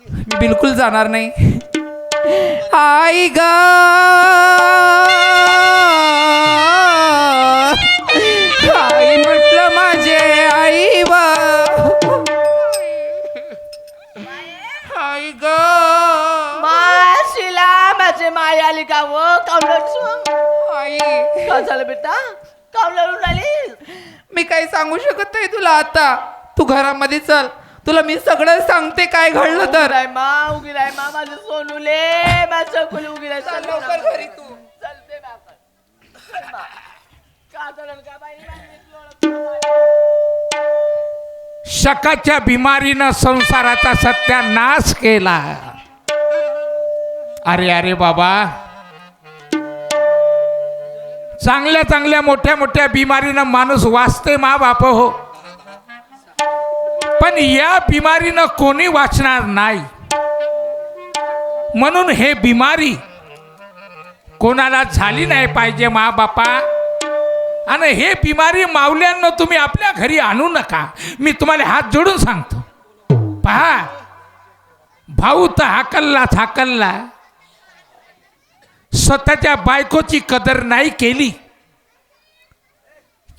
मी बिलकुल जाणार नाही. आई ग आई म्हटलं माझे आई व आई ग माशिला माझे माय आली का व कावलं आई का झालं बेटा कावलं आली. मी काही सांगू शकत नाही तुला आता. तू घरामध्ये चल, तुला मी सगळं सांगते काय घडलं तर. उगी राय मा माझं सोनूले माझं कुल उगी राय. चल लवकर घरी तू. चलते का झालं का बाई शकाच्या बिमारीनं संसाराचा सत्यानाश केला. अरे अरे बाबा, चांगल्या चांगल्या मोठ्या मोठ्या बिमारीनं माणूस वाचते मा बाप हो, पण या बिमारीनं कोणी वाचणार नाही. म्हणून हे बिमारी कोणाला झाली नाही पाहिजे मा बापा. आणि हे बिमारी मावल्यांना तुम्ही आपल्या घरी आणू नका. मी तुम्हाला हात जोडून सांगतो. पहा, भाऊ तर हाकलला, स्वतःच्या बायकोची कदर नाही केली.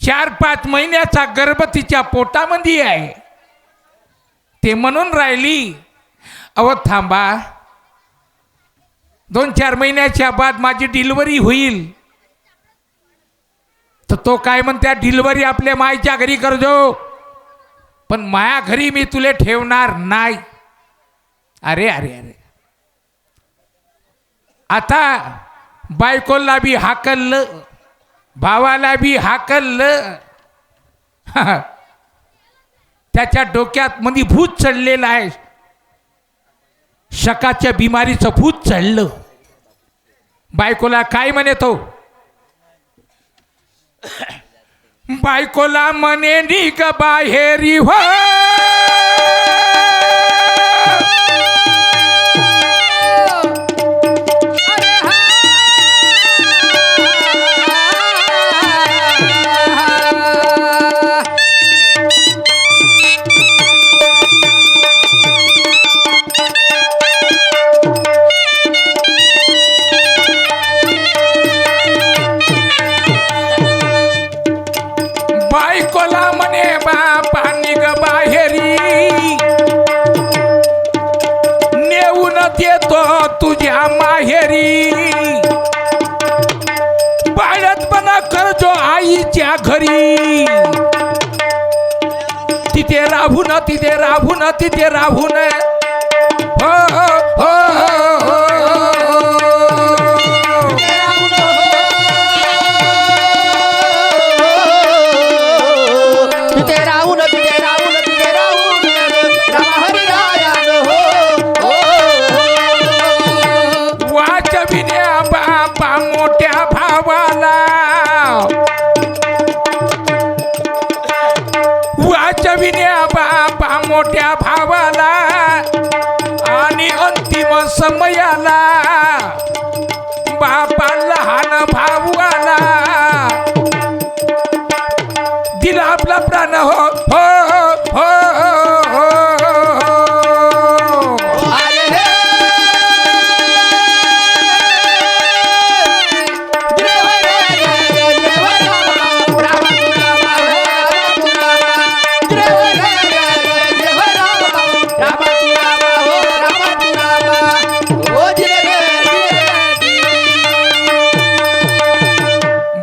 4-5 महिन्याचा गर्भ तिच्या पोटामध्ये आहे, ते म्हणून राहिली अहो थांबा, 2-4 महिन्याच्या बाद माझी डिलिव्हरी होईल. तर तो काय म्हणत्या, डिलिव्हरी आपल्या मायच्या घरी करजो, पण माया घरी मी तुले ठेवणार नाही. अरे अरे अरे, आता बायकोला बी हाकललं, भावाला बी हाकललं. त्याच्या डोक्यात मध्ये भूत चढलेलं आहे. शकाच्या बिमारीचं भूत चढलं. बायकोला काय म्हणे तो, बायकोला म्हणे निघ बाहेरी हो, बायकोला म्हणे बापा निघ बाहेरी, नेऊन देतो तुझ्या माहेरी. बाळतपणा करतो आईच्या घरी, तिथे राहून हो हो हो. मोठ्या भावाला वाचविण्या बापा मोठ्या भावाला, आणि अंतिम समयाला बापा लहान भावाला दिला आपला प्राण. हो हो हो हो.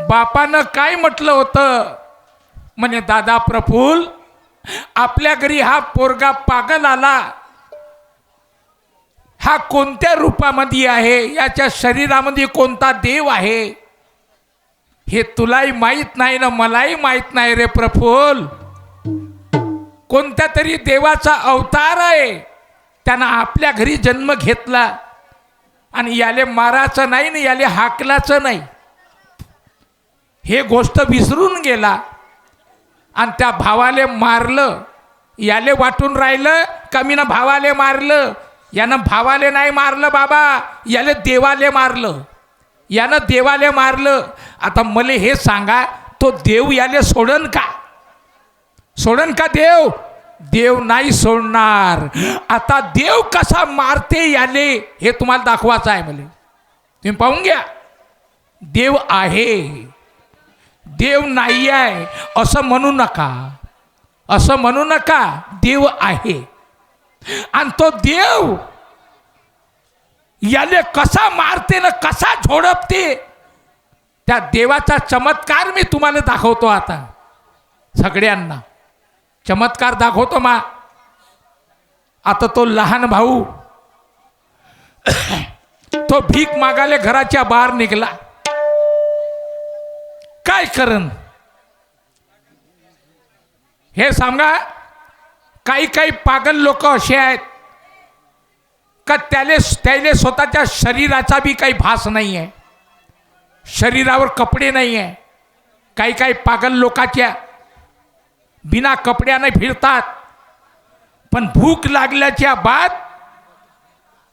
बापानं काय म्हटलं होतं म्हणे, दादा प्रफुल्ल, आपल्या घरी हा पोरगा पागल आला, हा कोणत्या रूपामध्ये आहे, याच्या शरीरामध्ये कोणता देव आहे, हे तुलाही माहित नाही ना मलाही माहित नाही रे प्रफुल्ल. कोणत्या तरी देवाचा अवतार आहे, त्यानं आपल्या घरी जन्म घेतला, आणि याले मारायचं नाही ना याले हाकलाचं नाही, हे गोष्ट विसरून गेला. आणि त्या भावाले मारलं. याले वाटून राहिलं का मी ना भावाले मारलं. यानं भावाले नाही मारलं बाबा, याले देवाले मारलं. यानं देवाले मारलं. आता मला हे सांगा, तो देव याले सोडन का? सोडन का देव? देव नाही सोडणार. आता देव कसा मारते याले हे तुम्हाला दाखवायचं आहे. मला तुम्ही पाहून घ्या. देव आहे, देव नाही आहे असं म्हणू नका, असं म्हणू नका. देव आहे आणि तो देव याले कसा मारते ना कसा झोडपते त्या देवाचा चमत्कार मी तुम्हाला दाखवतो. आता सगळ्यांना चमत्कार दाखवतो मा. आता तो लहान भाऊ तो भीक मागायला घराच्या बाहेर निघाला. काय करन हे सांगा. काही काही पागल लोक असे आहेत का त्याले स्वतःच्या शरीराचा बी काही भास नाही आहे, शरीरावर कपडे नाही आहे. काही काही पागल लोकाच्या बिना कपड्याने फिरतात, पण भूक लागल्याच्या बाद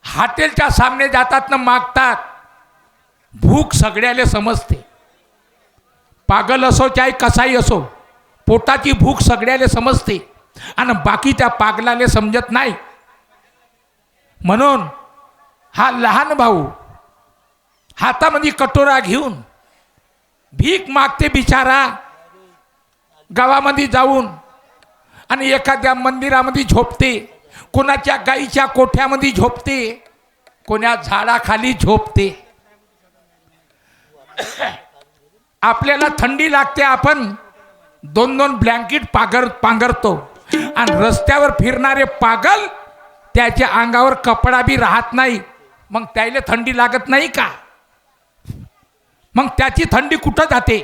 हॉटेलच्या सामने जातात ना मागतात. भूक सगळ्याला समजते, पागल असो चाहे कसाही असो, पोटाची भूक सगळ्याला समजते आणि बाकीच्या पागलाले समजत नाही. म्हणून हा लहान भाऊ हातामध्ये कटोरा घेऊन भीक मागते बिचारा गावामध्ये जाऊन आणि एखाद्या मंदिरामध्ये झोपते, कोणाच्या गाईच्या कोठ्यामध्ये झोपते, कोण्या झाडाखाली झोपते. आपल्याला थंडी लागते, आपण 2-2 ब्लँकेट पांघरतो आणि रस्त्यावर फिरणारे पागल त्याच्या अंगावर कपडा बी राहत नाही. मग त्याला थंडी लागत नाही का? मग त्याची थंडी कुठं जाते?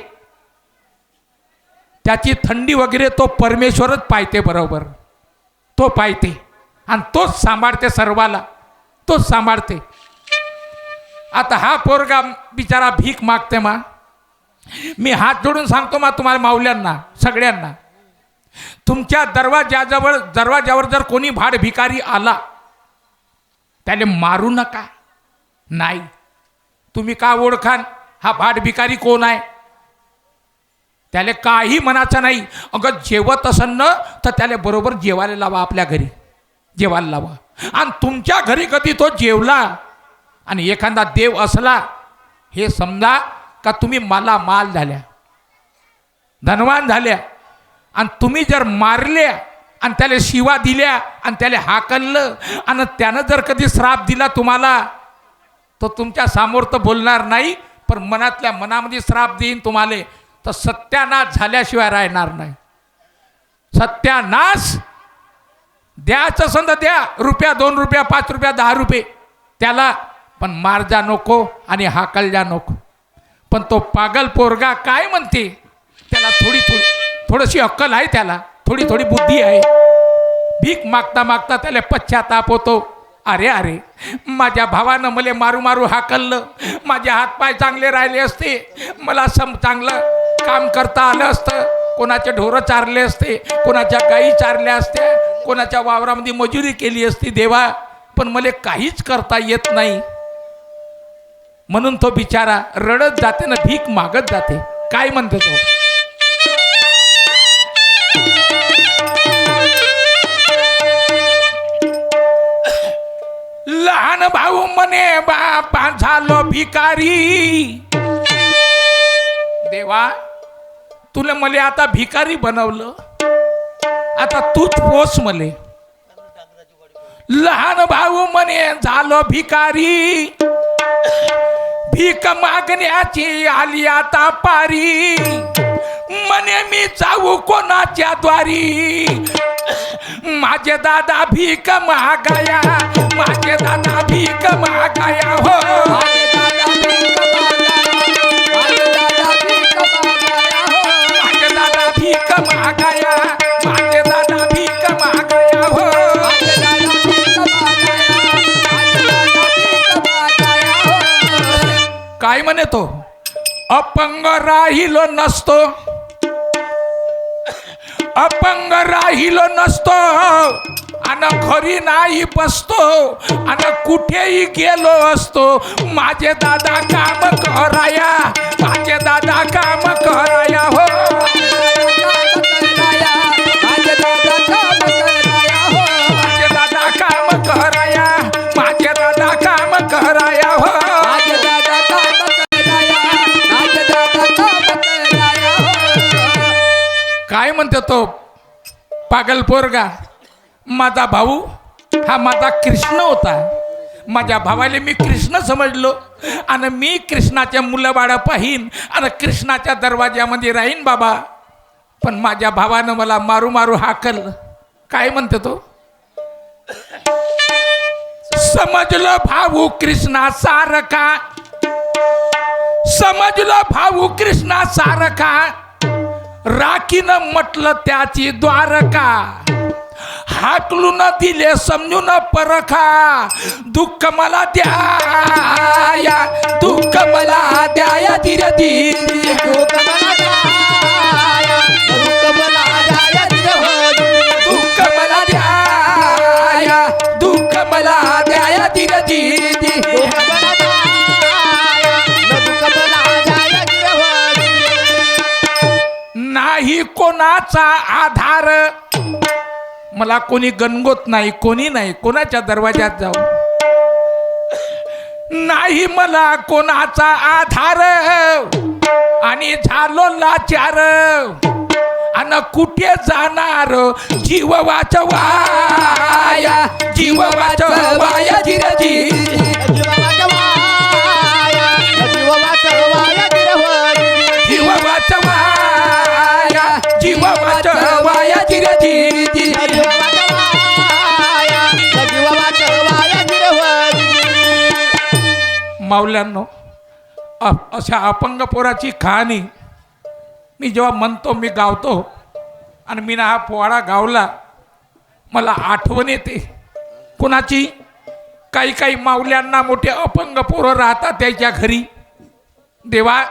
त्याची थंडी वगैरे तो परमेश्वरच पाहते, बरोबर तो पाहते आणि तोच सांभाळते सर्वाला, तोच सांभाळते. आता हा पोरगा बिचारा भीक मागते मा. मी हात जोडून सांगतो मा तुम्हाला माऊल्यांना सगळ्यांना, तुमच्या दरवाजावर जर कोणी भाड भिकारी आला त्याला मारू नका. नाही, तुम्ही का ओळखान हा भाड भिकारी कोण आहे? त्याला काही म्हणायचं नाही. अगं जेवत असन ना तर त्याला बरोबर जेवायला लावा, आपल्या घरी जेवायला लावा. आणि तुमच्या घरी कधी तो जेवला आणि एखादा देव असला हे समजा का तुम्ही मला माल झाल्या, धनवान झाल्या. आणि तुम्ही जर मारल्या आणि त्याला शिवा दिल्या आणि त्याला हाकललं आणि त्यानं जर कधी श्राप दिला तुम्हाला, तो तुमच्या समोर तर बोलणार नाही, पण मनातल्या मनामध्ये श्राप देईन तुम्हाला, तर सत्यानाश झाल्याशिवाय राहणार नाही. सत्यानाश द्यायचं संद द्या, रुपया 2 रुपया 5 रुपया 10 रुपये त्याला, पण मारजा नको आणि हाकलजा नको. पण तो पागल पोरगा काय म्हणते, त्याला थोडीशी अक्कल आहे, त्याला थोडी बुद्धी आहे. भीक मागता मागता त्याला पश्चाताप होतो. अरे माझ्या भावानं मला मारू हाकललं, माझे हातपाय चांगले राहिले असते, मला चांगलं काम करता आलं असतं, कोणाचे ढोरं चारले असते, कोणाच्या गाई चारल्या असत्या, कोणाच्या वावरामध्ये मजुरी केली असती देवा, पण मला काहीच करता येत नाही. म्हणून तो बिचारा रडत जाते ना, भीक मागत जाते. काय म्हणतो तो, लहान भाऊ म्हणे बापा झालो भिकारी. देवा तुला मले आता भिकारी बनवलं, आता तूच पोस मले. लहान भाऊ म्हणे झालो भिकारी, भीक मागण्याची आली आता पारी. म्हणे मी जाऊ कोणाच्या द्वारी, माझे दादा भीक मागाया, माझे दादा भीक मागाया. हो माझे दादा भीक मागाया, माझे दादा भीक मागाया. हो काय म्हणे तो, अपंग राहिलो नसतो, अपंग राहिलो नसतो, आणि घरी नाही बसतो, आणि कुठेही गेलो असतो, माझे दादा काम कराया, माझे दादा काम कराया. हो माझे दादा काम कराया. म्हणतो तो पागल पोरगा, माझा भाऊ हा माझा कृष्ण होता. माझ्या भावाला मी कृष्ण समजलो आणि मी कृष्णाच्या मुलंबाळं पाहीन आणि कृष्णाच्या दरवाज्यामध्ये राहीन बाबा. पण माझ्या भावानं मला मारू मारू हाकल. काय म्हणतो तो? समजलो भाऊ कृष्णा सारखा, समजलो भाऊ कृष्णा सारखा, राखीनं म्हटलं त्याची द्वारका. हाकलून दिले समजून परखा, दुःख मला द्याया, दुःख मला द्याया धीरे धीरे, दुःख मला द्याया, दुःख मला द्याया धीरे धीरे. दुःख मला द्याया, दुःख मला द्याया धीरे धीरे. दुःख मला द्याया, दुःख मला द्याया धीरे धीरे. नाही कोणाचा आधार, मला कोणी गणगोत नाही, कोणी नाही, कोणाच्या दरवाज्यात जाऊ नाही, मला कोणाचा आधार आणि झालो लाचार. आणि कुठे जाणार जीव वाचवाया, जीव वाचवाया धीरे धीरे, जीव वाचवाया, जीव वाचवाया धीरे धीरे. जीव वाचवाया, जीव वाचवाया धीरे धीरे. जीव वाचवाया, जीव वाचवाया धीरे धीरे. माऊल्यांनो, अशा अपंग पोराची कहाणी मी जेव्हा म्हणतो, मी गावतो आणि मी ना हा पोवाडा गावला, मला आठवण येते कोणाची. काही काही माऊल्यांना मोठे अपंग पोरं राहतात त्याच्या घरी. देवा,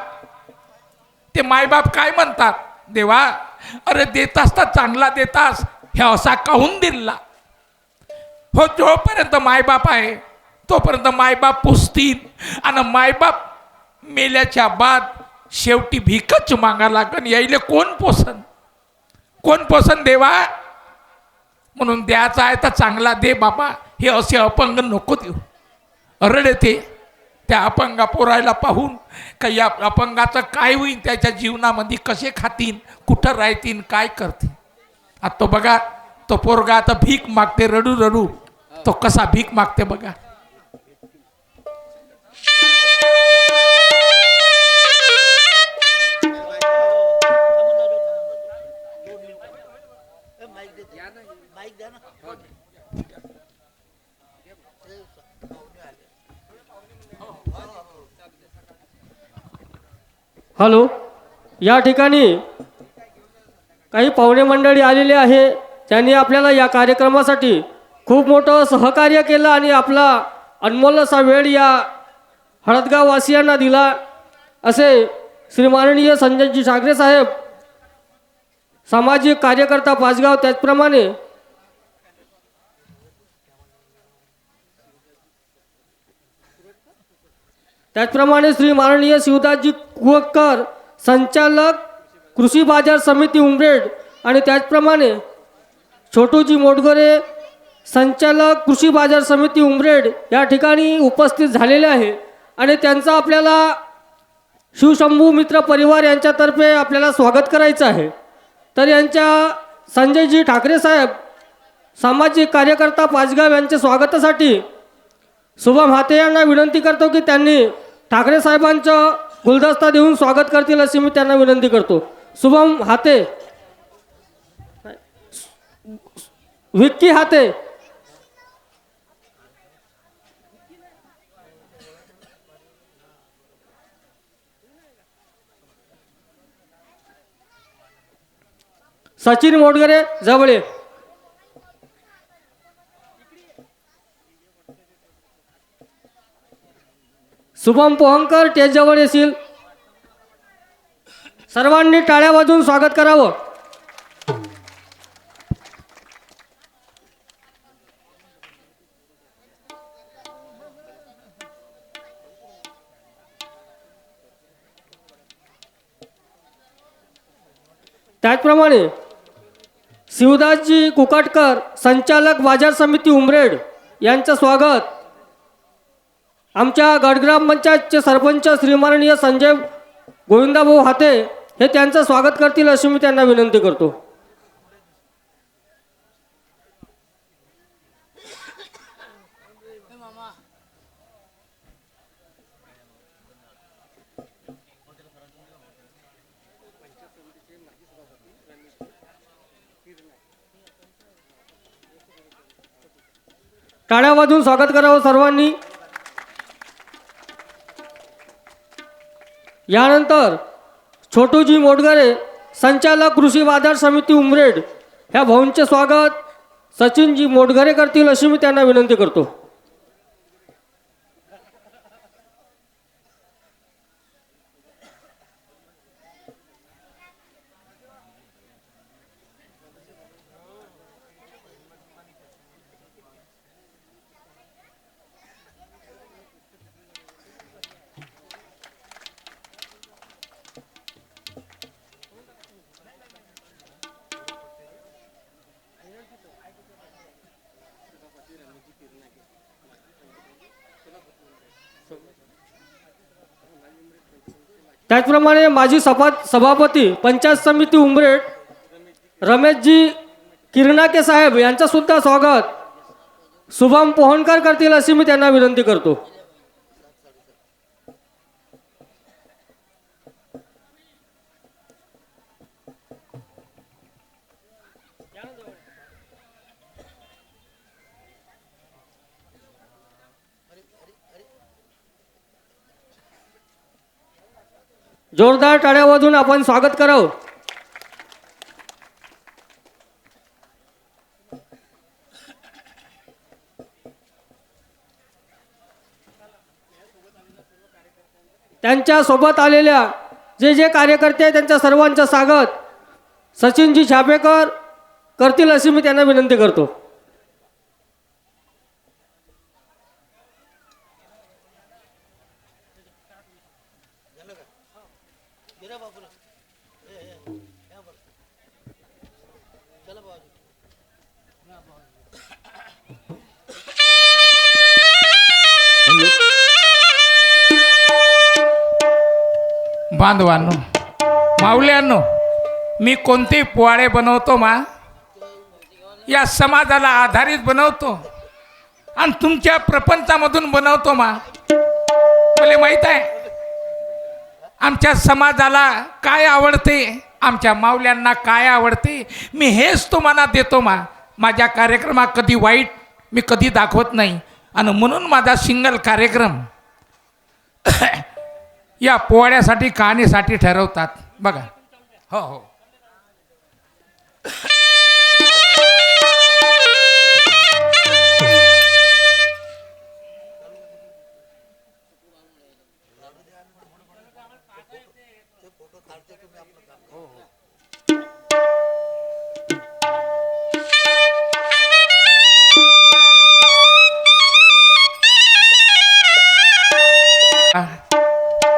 ते मायबाप काय म्हणतात, देवा अरे देतास तर चांगला देतास, हे असा काहून दिला. हो, जोपर्यंत मायबाप आहे तोपर्यंत मायबाप पुसतील आणि मायबाप मेल्याच्या बाद शेवटी भीकच मागा लागन. यायले कोण पोसन, कोण पोसन देवा. म्हणून द्यायचा आहे तर चांगला दे बाबा, हे असे अपंग नको देऊ. रडे ते त्या अपंगा पोरायला पाहून का या अपंगाचं काय होईल, त्याच्या जीवनामध्ये कसे खातीन, कुठं राहतीन, काय करतील. आता तो बघा, तो पोरगा आता भीक मागते, रडू रडू तो कसा भीक मागते बघा. हॅलो, या ठिकाणी काही पाहुणे मंडळी आलेले आहे, त्यांनी आपल्याला या कार्यक्रमासाठी खूप मोठं सहकार्य केलं आणि आपला अनमोल असा वेळ या हळदगाव वासियांना दिला. असे श्री माननीय संजयजी ठाकरे साहेब, सामाजिक कार्यकर्ता पाचगाव, त्याचप्रमाणे श्री माननीय शिवदासजी कुवक्कर, संचालक कृषी बाजार समिती उमरेड, आणि त्याचप्रमाणे छोटूजी मोटगरे, संचालक कृषी बाजार समिती उमरेड या ठिकाणी उपस्थित झालेले आहे. आणि त्यांचा आपल्याला शिवशंभू मित्र परिवार यांच्यातर्फे आपल्याला स्वागत करायचं आहे. तर यांच्या संजयजी ठाकरे साहेब, सामाजिक कार्यकर्ता पाचगाव, यांच्या स्वागतासाठी शुभम हाते यांना विनंती करतो की त्यांनी ठाकरे साहेबांचं गुलदस्ता देऊन स्वागत करतील, अशी मी त्यांना विनंती करतो. शुभम हाते, विक्की हाते, सचिन मोटगरे जवळे, शुभम पोहंकर टेजजवळ येशील. सर्वांनी टाळ्या वाजवून स्वागत करावं. त्याचप्रमाणे शिवदासजी कुकाटकर, संचालक बाजार समिती उमरेड, यांचं स्वागत आमच्या गडग्राम पंचायतचे सरपंच श्री माननीय संजय गोविंदाभाऊ हाते हे त्यांचं स्वागत करतील, अशी मी त्यांना विनंती करतो. टाळ्या वाजवून स्वागत करावं सर्वांनी. यानंतर छोटूजी मोटघरे संचालक कृषी बाजार समिती उमरेड ह्या भाऊंचे स्वागत सचिनजी मोटघरे करतील अशी मी त्यांना विनंती करतो. त्याचप्रमाणे माजी सभापती पंचायत समिती उमरेड रमेशजी किरणाके साहेब यांचं सुद्धा स्वागत शुभम पोहणकर करतील अशी मी त्यांना विनंती करतो. जोरदार टाळ्या वाजवून आपण स्वागत करावं. त्यांच्या सोबत आलेल्या जे कार्यकर्ते आहेत त्यांच्या सर्वांचं स्वागत सचिनजी छापेकर करतील अशी मी त्यांना विनंती करतो. बांधवांनो, माऊल्यांनो, मी कोणते पोवाडे बनवतो मा या समाजाला आधारित बनवतो आणि तुमच्या प्रपंचामधून बनवतो मा. मला माहीत आहे आमच्या समाजाला काय आवडते, आमच्या माऊल्यांना काय आवडते. मी हेच तुम्हाला देतो मा. माझ्या कार्यक्रमात कधी वाईट मी कधी दाखवत नाही आणि म्हणून माझा सिंगल कार्यक्रम या पोवाड्यासाठी कहाणीसाठी ठरवतात बघा. हो हो,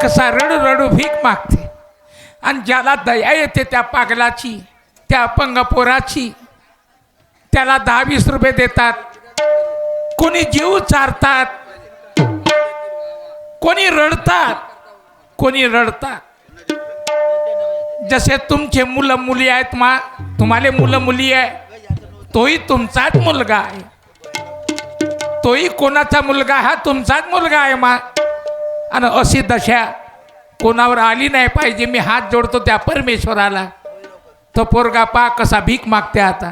कसा रडू रडू भीक मागते आणि ज्याला दया येते त्या पागलाची, त्या अपंग पोराची, त्याला 10-20 रुपये देतात. कोणी जीव चारतात, कोणी रडतात. जसे तुमचे मुलं मुली आहेत मा, तुम्हाला मुलं मुली आहे, तोही तुमचाच मुलगा आहे. तोही कोणाचा मुलगा हा तुमचाच मुलगा आहे मा. आणि अशी दशा कोणावर आली नाही पाहिजे. मी हात जोडतो त्या परमेश्वराला. तो पोरगा पा कसा भीक मागते आता.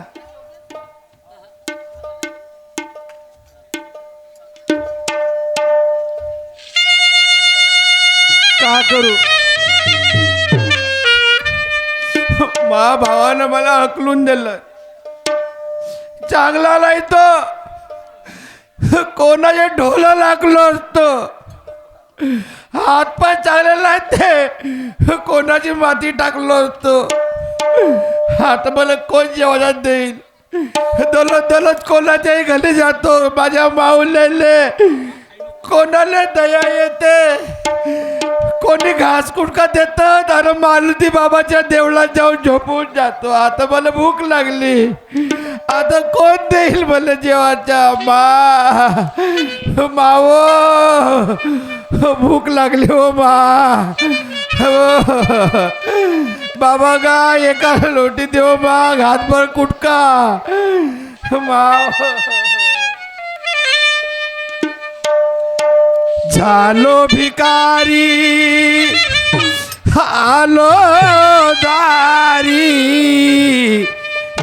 का करू, मा भावानं मला हकलून दिलं. चांगला नाही तो कोणाचे ढोलं लागलो असतो. हातपाय चांगले नाही ते कोणाची माती टाकलो असतो. आता मला कोण जेवणात देईल. दलत कोणाच्याही घरी जातो. माझ्या माऊलेले कोणाला दया येते. कोणी घास कुटका देतात आणि मारुती बाबाच्या देवळात जाऊन झोपून जातो. आता मला भूक लागली. आता कोण देईल मला जेवाच्या. मावो भूक लागली हो मा. बाबा गा एका लोटी देव मा, हातभर कुटका माव. झालो भिकारी आलो दारी.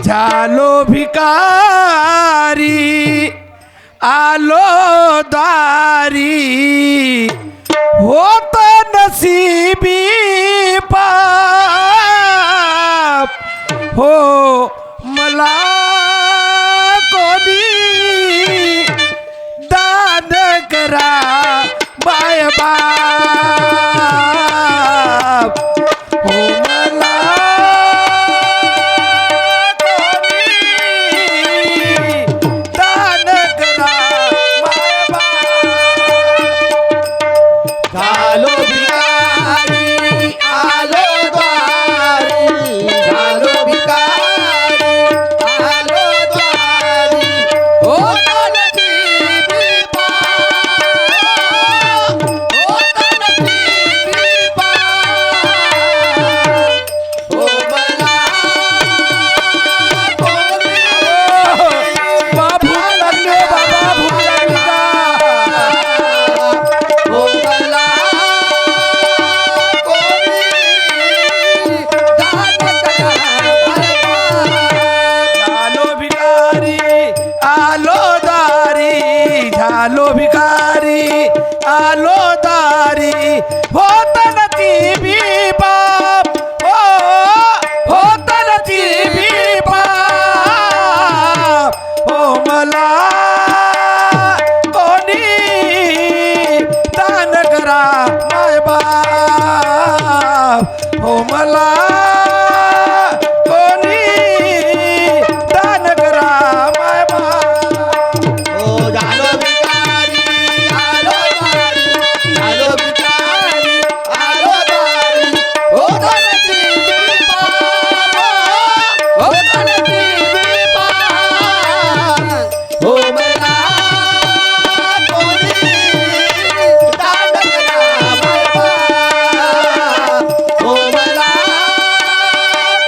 झालो भिकारी आलो दारी होत नसीबी पाप हो मला कोणी दान करा बाय बाप हो मला कोणी दान करा बाय बाप झालो भिकारी आलो द्वारी झालो भिकारी आलो द्वारी हो नसीबी पाप हो नसीबी पाप हो मला कोणी भूक लागली बाबा भूक लागली का हो मला कोणी दान करा बाय बाप झालो भिकारी आलो दारी झालो भिकारी आलो दारी होत नसीबी बाप हो होत नसीबी बाप हो मला कोणी दान करा माय बाप हो मला कोणी दान करा माय बाप हो झालो भिकारी आलो दारी झालो भिकारी आलो दारी हो नसीबी पाप हो नसीबी पाप हो मला कोणी दान करा बाय बाप हो मला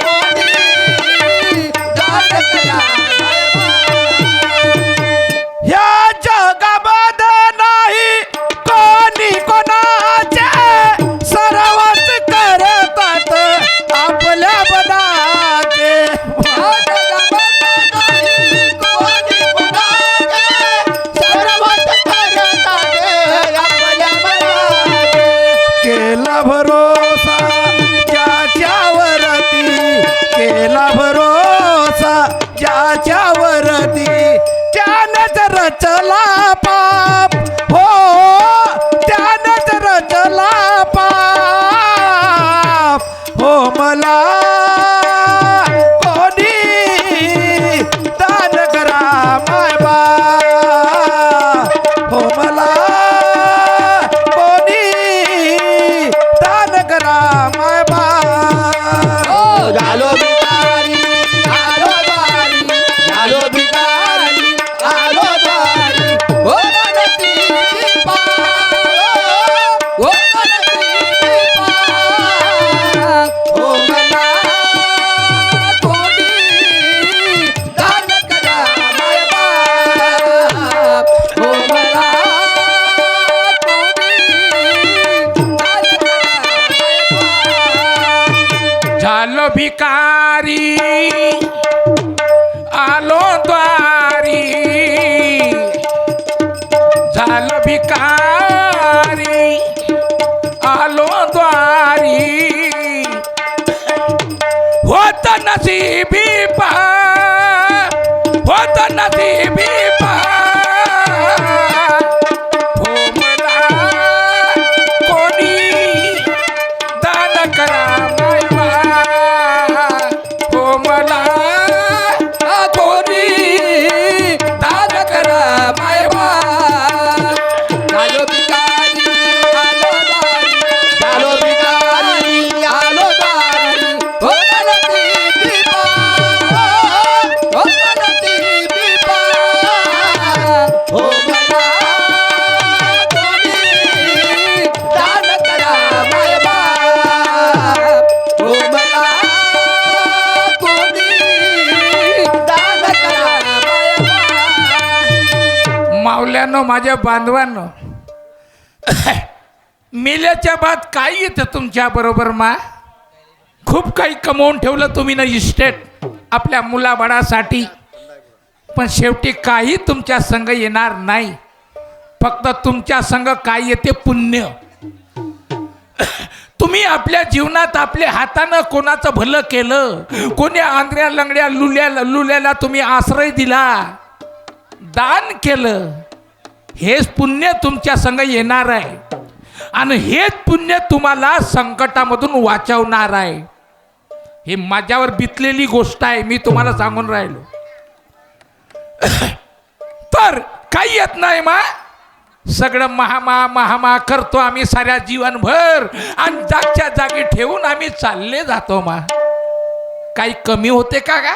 कोणी दान करा बाय बाप या जगामध्ये नाही कोणी कोणाचे सर्वच करतात आपल्या बनाचे केला भरोसा ज्याच्यावरती केला भरोसा ज्याच्यावरती त्यानंच रचला पाप हो त्यानंच रचला पाप हो मला कोणी दान करा माय बाप हो मला कोणी दान करा माय बाप झालो भिकारी आलो दारी झालो भिकारी आलो दारी हो नसीबी पाप हो नसीबी पाप हो मला कोणी दान करा बाय बाप हो मला कोणी दान करा बाय बाप झालो भिकारी आलो द्वारी झालो भिकारी आलो द्वारी होत नसीबी पाप होत नसीबी पाप हो मला कोणी दान करा बाय बाप हो मला कोणी दान करा बाय बाप झालो भिकारी आलो दारी झालो भिकारी आलो दारी हो नसीबी पाप हो नसीबी पाप हो मला कोणी दान करा बाय बाप हो मला कोणी दान करा बाय बाप मावल्यानो माझ्या बांधवांनो मेल्याच्या बाद काय येतं तुमच्या बरोबर मा खूप काही कमवून ठेवलं तुम्ही ना इस्टेट आपल्या मुलाबाळासाठी पण शेवटी काही तुमच्या संग येणार नाही. फक्त तुमच्या संग काय येते? पुण्य. तुम्ही आपल्या जीवनात आपल्या हातानं कोणाचं भलं केलं, कोणी आंधळ्या लंगड्या लुल्याला तुम्ही आश्रय दिला, दान केलं, हेच पुण्य तुमच्या संग येणार आहे. आणि हेच पुण्य तुम्हाला संकटामधून वाचवणार आहे. हे माझ्यावर बितलेली गोष्ट आहे, मी तुम्हाला सांगून राहिलो. तर काही येत नाही मा, सगळं महामा करतो आम्ही साऱ्या जीवनभर, आणि जागच्या जागी ठेवून आम्ही चालले जातो मा. काही कमी होते का?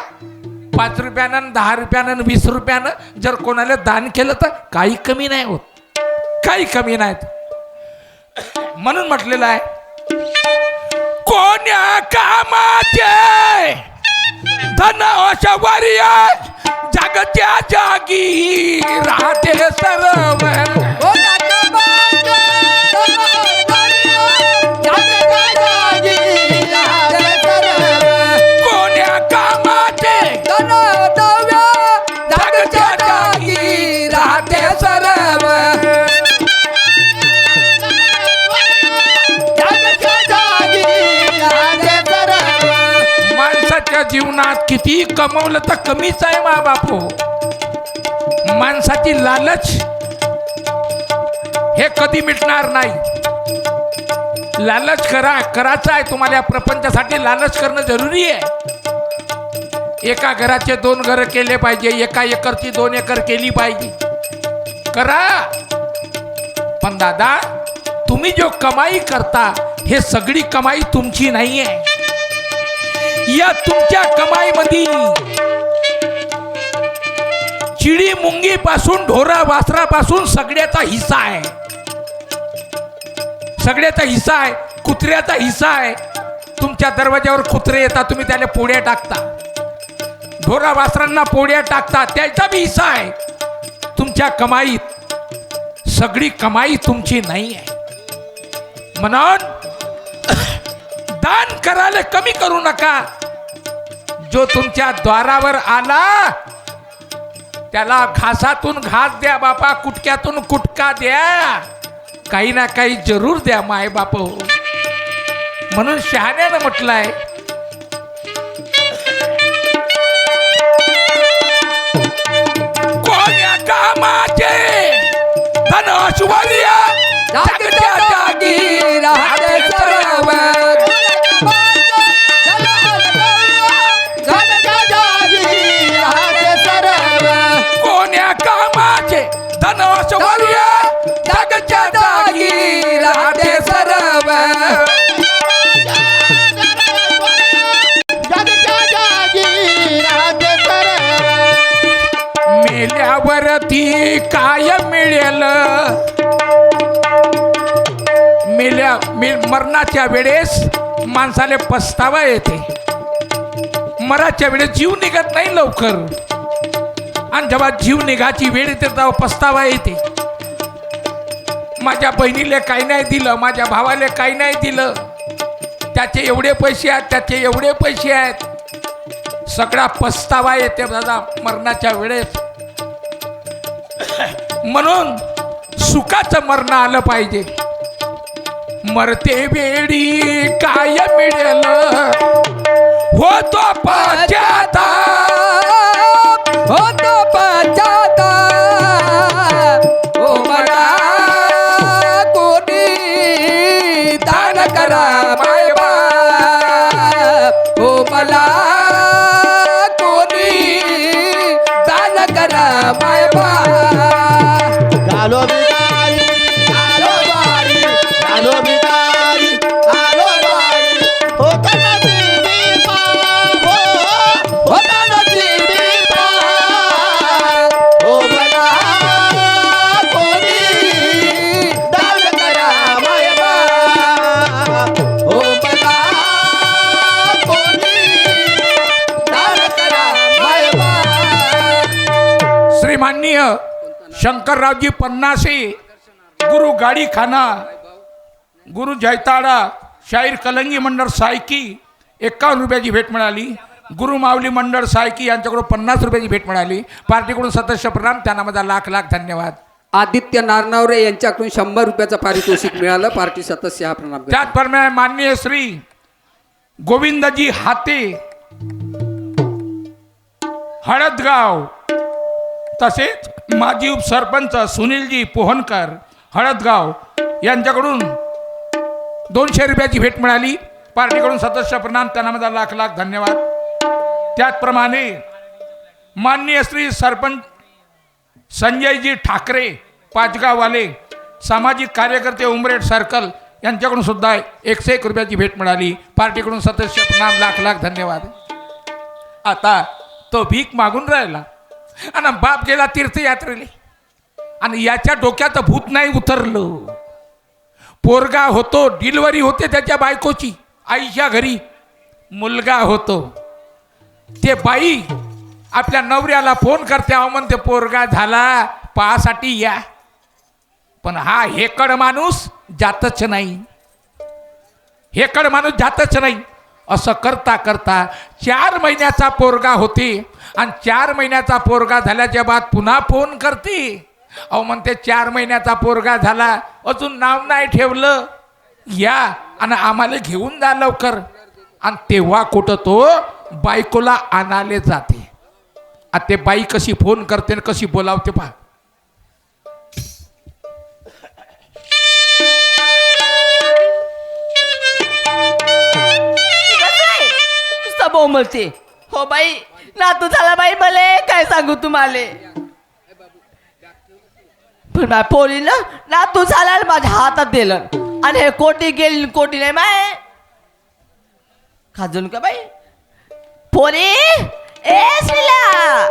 5 रुपयानं, 10 रुपयानं, 20 रुपयानं जर कोणाला दान केलं तर काही कमी नाही होत, काही कमी नाहीत. म्हणून म्हटलेलं आहे, कोण्या कामाचे धन ऐश्वर्य जगच्या जागी राहते सर्व. कोण्या कामाचे जगच्या जागी राहते सर्व. माणसाच्या जीवनात किती कमवलं तर कमीच आहे मा बापू. माणसाची लालच हे कधी मिटणार नाही. लालच करायचं आहे तुम्हाला. या प्रपंचासाठी लालच करणं जरुरी आहे. एका घराचे 2 घरं केले पाहिजे, एका एकरची 2 एकर केली पाहिजे, करा. पण दादा, तुम्ही जो कमाई करता हे सगळी कमाई तुमची नाही आहे. या तुमच्या कमाईमध्ये चिडी मुंगी पासून ढोरा वासरापासून सगळ्याचा हिस्सा आहे. सगळ्याचा हिस्सा आहे. कुत्र्याचा हिस्सा आहे. तुमच्या दरवाज्यावर कुत्रे येतात, तुम्ही त्याला पोळ्या टाकता. ढोरा वासरांना पोळ्या टाकता, त्याचा बी हिस्सा आहे. तुमच्या कमाईत सगळी कमाई तुमची नाही आहे. म्हणून दान करायला कमी करू नका. जो तुमच्या द्वारावर आला त्याला घासातून घास द्या बापा, कुटक्यातून कुटका द्या, काही ना काही जरूर द्या माय बाप. म्हणून शहाण्यानं म्हटलंय, कोण्या कामाचे धन ऐश्वर्य जगच्या जागी राहते सर्व. कोण्या कामाचे धन ऐश्वर्य जगच्या जागी राहते सर्व. मेल्यावरती काय मिळेल? मरणाच्या वेळेस माणसाला पस्तावा येते. मराच्या वेळेस जीव निघत नाही लवकर, आणि जेव्हा जीव निघाची वेळ येते तेव्हा पस्तावा येते. माझ्या बहिणीला काही नाही दिलं, माझ्या भावाला काही नाही दिलं, त्याचे एवढे पैसे आहेत, त्याचे एवढे पैसे आहेत, सगळा पस्तावा येते दादा मरणाच्या वेळेस. म्हणून सुखाचं मरण आलं पाहिजे. मरते वेळी काय मिळेल? होतो पश्चाताप, होतो पश्चाताप. ओ मला कोणी दान करा माय बाप. ओ मला कोणी दान करा माय बाप. आलो बिदारी, आलो बारी, आलो बिदारी, आलो बारी. होता नसीबी पाप, होता नसीबी पाप. हो मला कोणी दान करा माय बाप. हो मला कोणी दान करा माय बाप. श्रीमाननीय शंकररावजी पन्नासे, गुरु गाडी खाना, गुरु जैताडा, शाहीर कलंगी मंडळ सायकी, 51 रुपयाची भेट मिळाली. गुरुमाऊली मंडळ सायकी यांच्याकडून 50 रुपयाची भेट मिळाली. पार्टीकडून सदस्य प्रणाम, त्यांना माझा लाख लाख धन्यवाद. आदित्य नारनावरे यांच्याकडून 100 रुपयाचं पारितोषिक मिळालं. पार्टी सदस्य हा प्रणाम करतो. त्याचप्रमाणे माननीय श्री गोविंदजी हाते हळदगाव, तसेच माजी उपसरपंच सुनीलजी पोहनकर हळदगाव यांच्याकडून 200 रुपयाची भेट मिळाली. पार्टीकडून सदस्य प्रणाम, त्यांना माझा लाख लाख धन्यवाद. त्याचप्रमाणे माननीय श्री सरपंच संजयजी ठाकरे पाचगाववाले सामाजिक कार्यकर्ते उमरेड सर्कल यांच्याकडून सुद्धा 101 रुपयाची भेट मिळाली. पार्टीकडून सदस्य प्रणाम, लाख लाख धन्यवाद. आता तो भीक मागून राहिला आणि बाप गेला तीर्थयात्रेले आणि याच्या डोक्यात भूत नाही उतरलं. पोरगा होतो, डिलिव्हरी होते त्याच्या बायकोची, आईच्या घरी मुलगा होतो. ते बाई आपल्या नवऱ्याला फोन करते, अहो म्हणते पोरगा झाला, पाहासाठी या. पण हा हेकड माणूस जातच नाही, हेकड माणूस जातच नाही. असं करता करता 4 महिन्याचा पोरगा होते आणि 4 महिन्याचा पोरगा झाल्याच्या बाद पुन्हा फोन करते, अहो म्हणते 4 महिन्याचा पोरगा झाला, अजून नाव नाही ठेवलं, या आणि आम्हाला घेऊन जा लवकर. आणि तेव्हा कुठं तो बायकोला आणाले जाते. आता ते बाई कशी फोन करते आणि कशी बोलावते पहा. बोंबलते. हो बाई, नातू झाला बाई, मले काय सांगू तुम्हाला. पण माझ्या पोरीनं नातू झाला आणि माझ्या हातात दिलं आणि हे कोटी गेली, कोटी नाही माय खाजून का बाई. पोरी ए श्रीला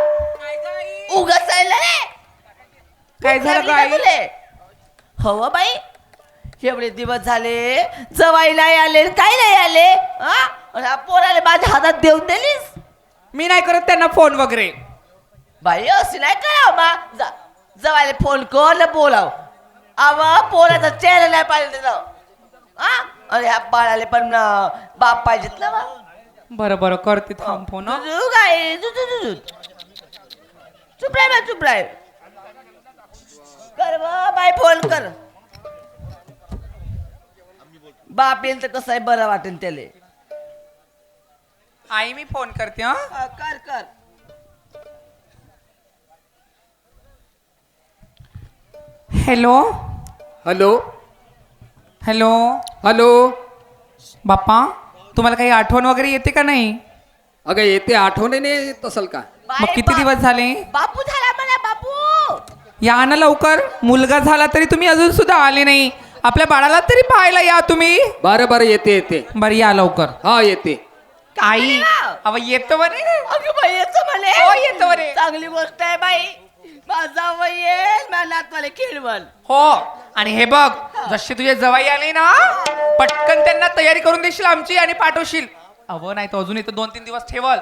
उगाच रे, काय झालं बाई? हो बाई, एवढे दिवस झाले जवाई नाही आले, काय नाही आले, हा पोराले माझ्या हातात देऊन दिलीस. मी नाही करत त्यांना फोन वगैरे. बाई अशी नाही करावं मा, जवायला फोन कर ना बोलाव. आव पोराचा चेहरा नाही पाहिजे त्याचं, हा अरे ह्या बाळाले पण बाप पाहिजेत ना बा. बरं बरं करते, थांब फोन. तुझू काय चुप राय बा, चुप राय. कर बाई फोन कर. बाप येईल तर कसं आहे बरं वाटेल त्याले. आई मी फोन करते. हा कर कर. Hello hello hello hello. Bappa, तुम्हाला काही आठवण वगैरे येते का नाही? अगं येते, आठवणीने येत असेल का? मग किती दिवस झाले? बापू झाला म्हणा, बापू या ना लवकर. मुलगा झाला तरी तुम्ही अजून सुद्धा आले नाही. आपल्या बाळाला तरी पाहायला या तुम्ही. बरं बरं, येते येते. बरं या लवकर. हा येते. आई अव येतो बरे. अगं बाई येतो म्हणे. हो येतो बरे. चांगली गोष्ट आहे बाई. माझा वय येईल, माझ्या नातवाले खेळवल. हो आणि हे बघ, जशी तुझे जवाई आले ना, पटकन त्यांना तयारी करून देशील आमची आणि पाठवशील. अव नाही तर अजून इथं 2-3 दिवस ठेवल,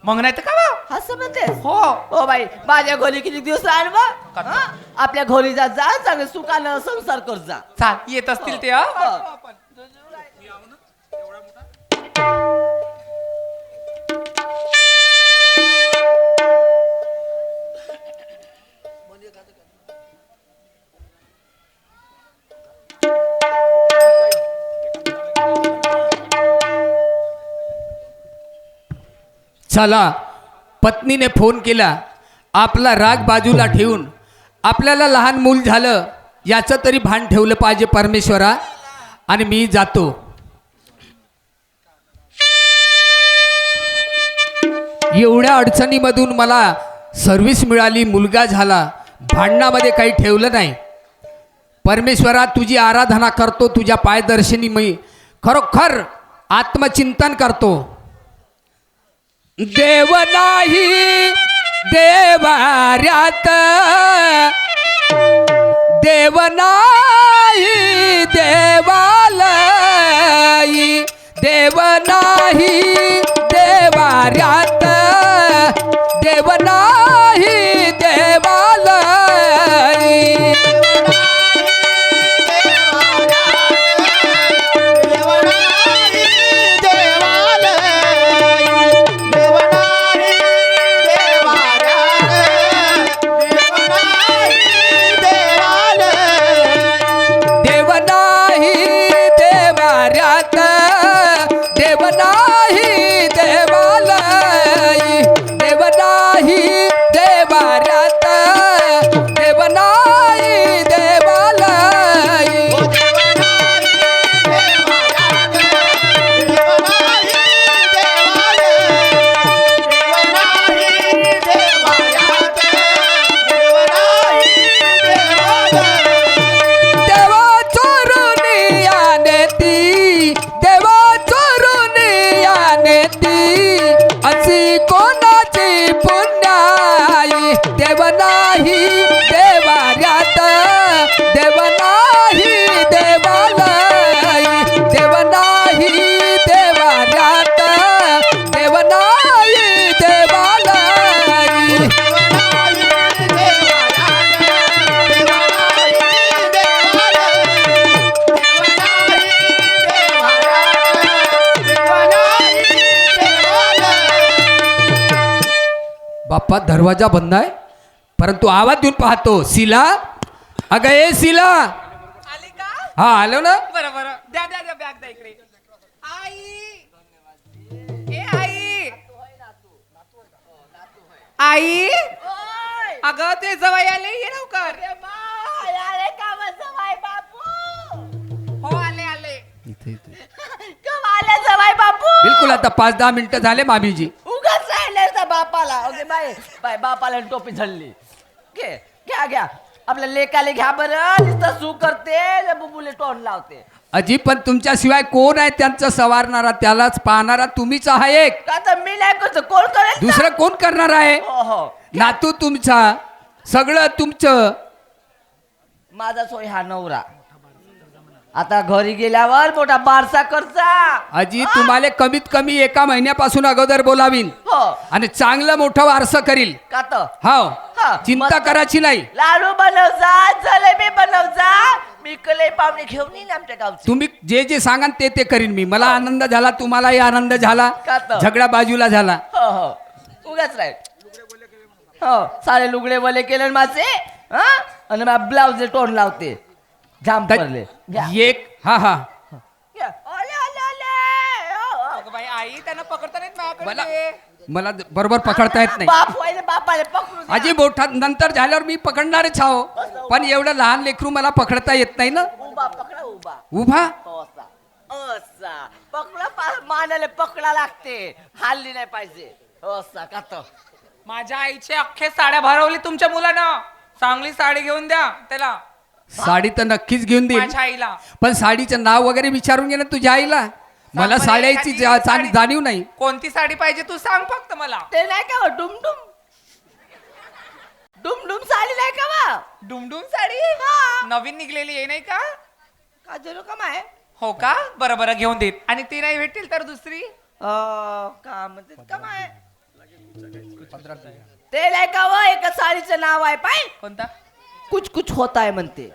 मग नाही तर का बा? असं म्हणते. हो हो बाई, माझ्या घरी किती दिवस राहणार बा? आपल्या घरी जा, जा चांगलं सुखानं संसार कर जा. चाल, येत असतील ते. हा हो. चला, पत्नीने फोन केला, आपला राग बाजूला ठेवून आपल्याला लहान मूल झालं याचं तरी भान ठेवलं पाहिजे परमेश्वरा. आणि मी जातो. एवढ्या अडचणीमधून मला सर्व्हिस मिळाली, मुलगा झाला, भांडणामध्ये काही ठेवलं नाही. परमेश्वरा तुझी आराधना करतो, तुझ्या पायदर्शनी मी खरोखर आत्मचिंतन करतो. देव नाही देवाऱ्यात, देव नाही देवालयी, देव नाही देवाऱ्यात, देव नाही देवालयी. देव देव नाही देवालय, देव नाही देवाऱ्यात, देव नाही देवालय. बाप्पा दरवाजा बंद आहे, परंतु आवाज देऊन पाहतो. शिला, अगं ए शिला. आली का? हा आलो ना. बरं बरं, द्या द्या द्या बॅग द्या इकडे. आई, ए आई, आई, अगं ते जवाई आले, ये लवकर. आले का मग जवाई बापू? हो आले आले. कम आले जवाई बापू? बिलकुल आता 5-10 मिनिटं झाले मामीजी. उगाच राहिले त्या बापाला. ओके बाय बाय, बापाला टोपी झडली. घे घ्या घ्या, आपल्या लेकाले घ्या बरं. नुसतं सू करते, बुबुले तोंड लावते. अजी पण तुमच्याशिवाय कोण आहे त्यांचं सवारणारा, त्यालाच पाहणारा तुम्हीच आहे. एक का तर मी नाही करतो, कोण करेल? दुसरं कोण करणार आहे? हो हो, नातू तुमचा, सगळं तुमचं. माझा सोय हा नवरा. आता घरी गेल्यावर मोठा बारसा करचा. अजी तुम्हाला कमीत कमी 1 महिन्यापासून अगोदर बोलावीन हो आणि चांगलं मोठं वारसं करील. का तर हो, हा, चिंता मस्त. करायची नाही. लाडू बनव जा, जलेबी बनव जा. मी कले पाहुणे घेऊन येईन आमच्या गावची. तुम्ही जे जे सांगाल ते ते करीन मी. मला आनंद झाला, तुम्हालाही आनंद झाला, का तर? झगडा बाजूला झाला. हो हो, उगाच राहील. हो, सारे लुगडे वले केले ना माझे. हा, आणि मला ब्लाउज तोंड लावते. जाम तर पडले. घ्या. एक हा हा घ्या. ओले ओले ओले. हो, हो. अगं बाई आई, त्यांना पकडता नाहीत माझ्याकडे मला ते. मला बरोबर पकडता येत नाही. बाप व्हायला बापाला पकडू द्या. अजी मोठा नंतर झाल्यावर मी पकडणारच आहो, पण एवढं लहान लेकरू मला पकडता येत नाही ना. उभा पकडा, उभा. उभा असा असा पकडा, मानाला पकडा लागते. हल्ली नाही पाहिजे. असा का तर माझ्या आईचे अख्खे साड्या भरवली तुमच्या मुलानं. चांगली साडी घेऊन द्या त्याला, साडी तर नक्कीच घेऊन देईल, माझ्या आईला. पण साडीचं नाव वगैरे विचारून घे ना तुझ्या आईला. मला बरं, साड्याची एखादी साडी- जाणीव नाही. कोणती साडी पाहिजे तू सांग फक्त मला. ते नाही का डुमडुम डुमडुम साडी नाही का वा? डुमडुम साडी हा. नवीन निघलेली आहे नाही का? का जरू का माय? हो का? बरं बरं घेऊन देत. आणि ती नाही भेटेल तर दुसरी? का म्हणते का माय? ते नाही का वा? एका साडीचं नाव आहे पाय, कोणता? कुछ कुछ होता है म्हणते.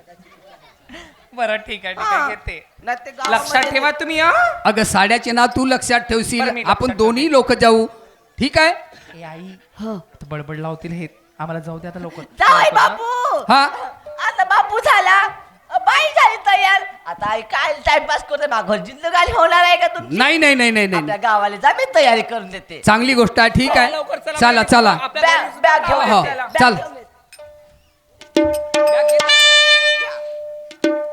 बरं ठीक आहे ठीक हा. आहे, घेते. नाही ते लक्षात गावामध्ये- ठेवा तुम्ही हा. अगं साड्याचे नाव तू लक्षात बरं, ठेवशील. मी आपण लक्षात दोन्ही लोक जाऊ, ठीक आहे? ए आई, हं. आता बडबड लावतील हे. आम्हाला जाऊ दे आता लवकर. जावई बापू. हा आता बापू झाला, बाई झाली तयार. आता आई काय टाइमपास करते, माझ्या घर जिंदगानी होणार आहे का तुमची? नाही नाही नाही नाही नाही आपल्या गावाला जा, मी तयारी करून देते. चांगली गोष्ट आहे, ठीक आहे. लवकर चला, चला बाई. चला आपल्या बॅग बॅग घेऊन हो, येते. चला. बॅग चल. घेऊन येते.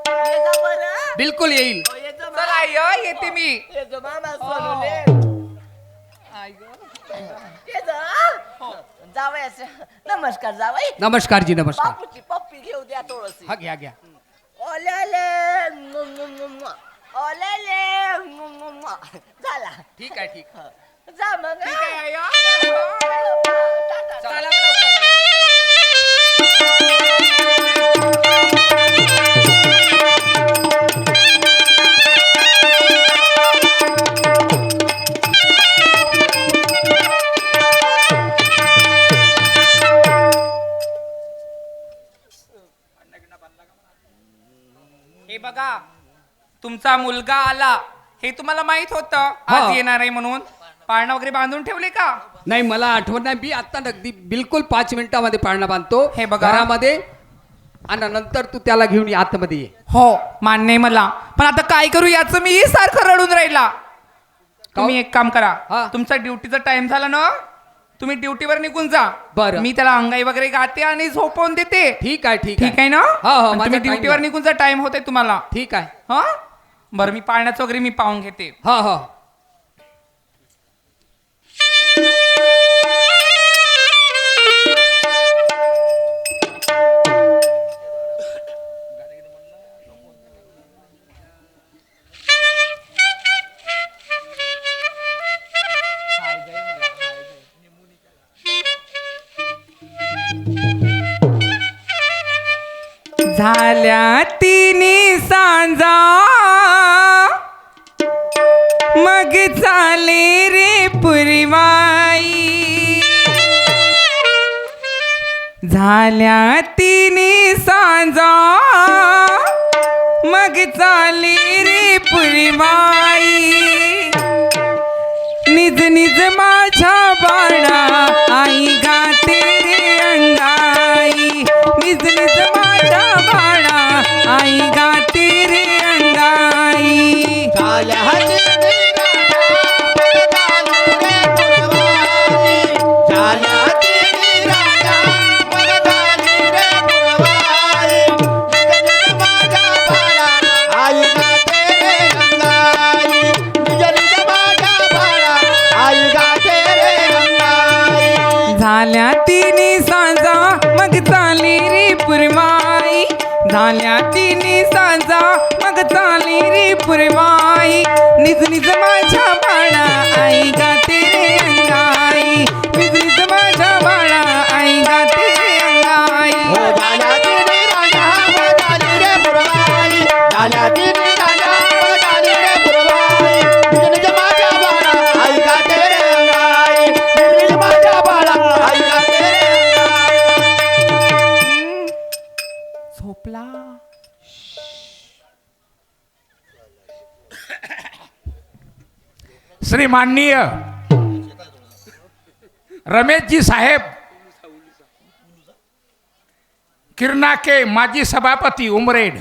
ये जा बरं. बिलकुल येईल. हो, ये जा चला आई, येते मी. ये जा मामा सोनूले. आई गं. ये जा. जावई असे. नमस्कार जावई. नमस्कार जी, नमस्कार. बापूची पप्पी घेऊ द्या थोडीशी. हा घ्या घ्या. ओलेले ओलेले झाला. ठीक आहे ठीक. जा मग. ठीक आहे आई, हा. टाटा. चला लवकर. हे बघा, तुमचा मुलगा आला हे तुम्हाला माहित होतं हा. आज येणार आहे म्हणून. पाळणा वगैरे बांधून ठेवले का? नाही मला आठवण नाही. मी आता अगदी बिलकुल 5 मिनिटामध्ये पाळणा बांधतो हे बघा. घरामध्ये, आणि नंतर तू त्याला घेऊन ये, आतमध्ये ये. हो मान्य आहे मला, पण आता काय करू याचं मी सारखं रडून राहिला. तुम्ही एक काम करा, हा. तुमचा ड्युटीचा टाइम झाला ना, तुम्ही ड्युटीवर निघून जा. बरं. मी त्याला अंगाई वगैरे गाते आणि झोपवून देते. ठीक आहे ठीक ठीक आहे ना? हो हो आणि माझा तुम्ही time ड्युटीवर आहे. निघून जा, टाइम होते तुम्हाला. ठीक आहे. हा बरं, मी पाळण्याचं वगैरे मी पाहून घेते. हो हो. झाल्या तिन्ही सांजा मग चाले रे पुरवाई. झाल्या तिन्ही सांजा मग चाले रे पुरवाई. निज निज माझ्या बाळा आई गाते रे अंगाई. निज निज माझ्या बाळा आई गाते रे अंगाई. झाल्या तिन्ही सांजा मग चाली रे पुरवाई. झाल्या तिन्ही सांजा मग चाली रे पुरवाई. निज निज माझ्या बाळा आई गाते रे अंगाई. निज निज माझ्या बाळा आई गाते रे अंगाई. झोपला. श्री माननीय रमेशजी साहेब किरणाके माजी सभापती उमरेड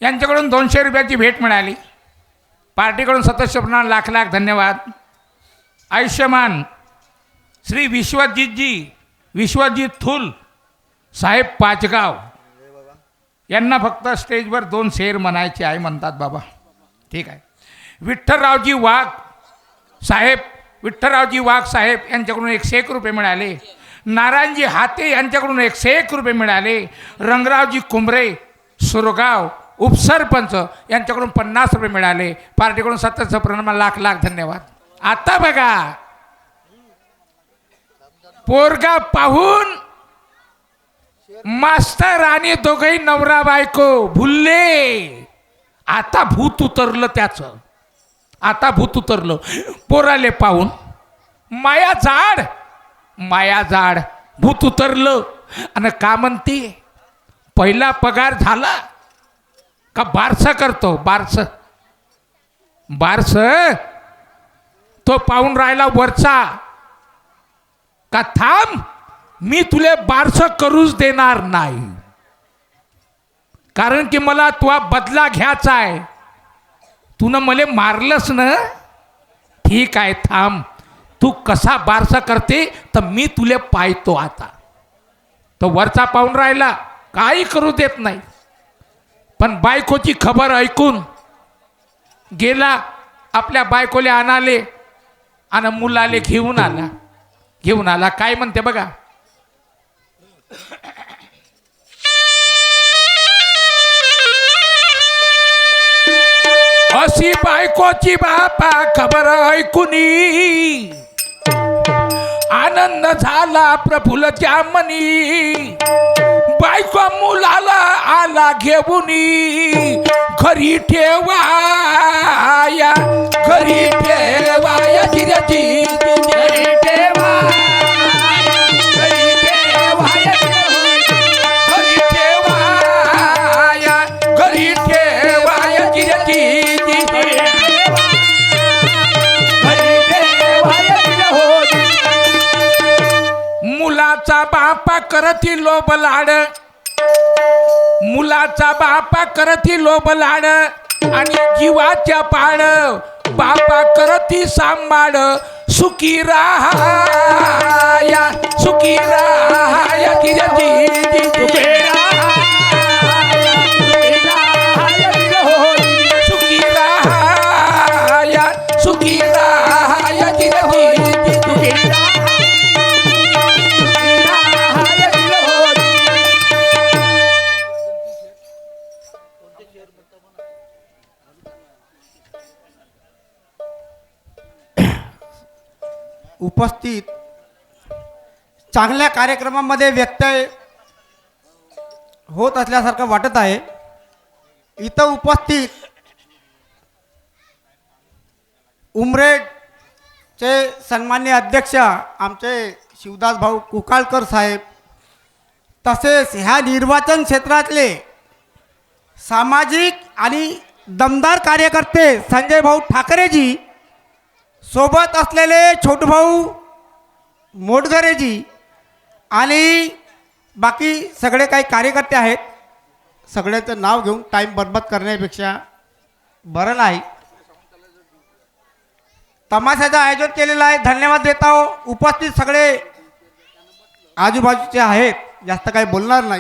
यांच्याकडून 200 रुपयाची भेट मिळाली. पार्टीकडून सदस्यपणाला लाख लाख धन्यवाद. आयुष्यमान श्री विश्वजित थुल साहेब पाचगाव यांना फक्त स्टेजवर 2 शेर म्हणायचे आहे म्हणतात बाबा. ठीक आहे. विठ्ठलरावजी वाघ साहेब यांच्याकडून 101 रुपये मिळाले. नारायणजी हाते यांच्याकडून 101 रुपये मिळाले. रंगरावजी कुंभरे सुरगाव उपसरपंच यांच्याकडून 50 रुपये मिळाले. पार्टीकडून सदस्यपणाला लाख लाख धन्यवाद. आता बघा पोरगा पाहून मास्तर आणि दोघही नवरा बायको भुलले. आता भूत उतरलं त्याचं. आता भूत उतरलं. पोराले पाहून माया जाड भूत उतरलं. आणि का म्हणते पहिला पगार झाला का बारसं करतो. बारस तो पाहून राहिला वरचा का थांब मी तुले बारसं करूच देणार नाही. कारण की मला तुझा बदला घ्यायचा आहे. तूनं मला मारलंस ना. ठीक आहे थांब तू कसा बारसा करते तर मी तुले पाहतो. आता तो वरचा पाहून राहिला काही करू देत नाही. पण बायकोची खबर ऐकून गेला आपल्या बायकोले आणाले आणि मुलाले घेऊन आला. काय म्हणते बघा. अशी बायकोची बापा खबर ऐकुनी आनंद झाला प्रफुल्लच्या मनी. बायको मुलाला आला घेऊनी घरी ठेवाया जिऱ्याची घरी ठेवाया जिऱ्याची. मुलाचा बापा करती लोभ लाड आणि जीवाच्या पाड बापा करती सांभाळ. सुखी राहाया जिऱ्याची सुखी राहाया जिऱ्याची. उपस्थित चांगल्या कार्यक्रमामध्ये व्यत्यय होत असल्यासारखं वाटत आहे. इथं उपस्थित उमरेडचे सन्मान्य अध्यक्ष आमचे शिवदास भाऊ कुकाळकर साहेब, तसेच ह्या निर्वाचन क्षेत्रातले सामाजिक आणि दमदार कार्यकर्ते संजय भाऊ ठाकरेजी, सोबत असलेले छोटू भाऊ मोटघरेजी आणि बाकी सगळे काही कार्यकर्ते आहेत. सगळ्याचं नाव घेऊन टाईम बरबाद करण्यापेक्षा बरं नाही. तमाशाचं आयोजन केलेलं आहे. धन्यवाद देत आहो. उपस्थित सगळे आजूबाजूचे आहेत, जास्त काही बोलणार नाही.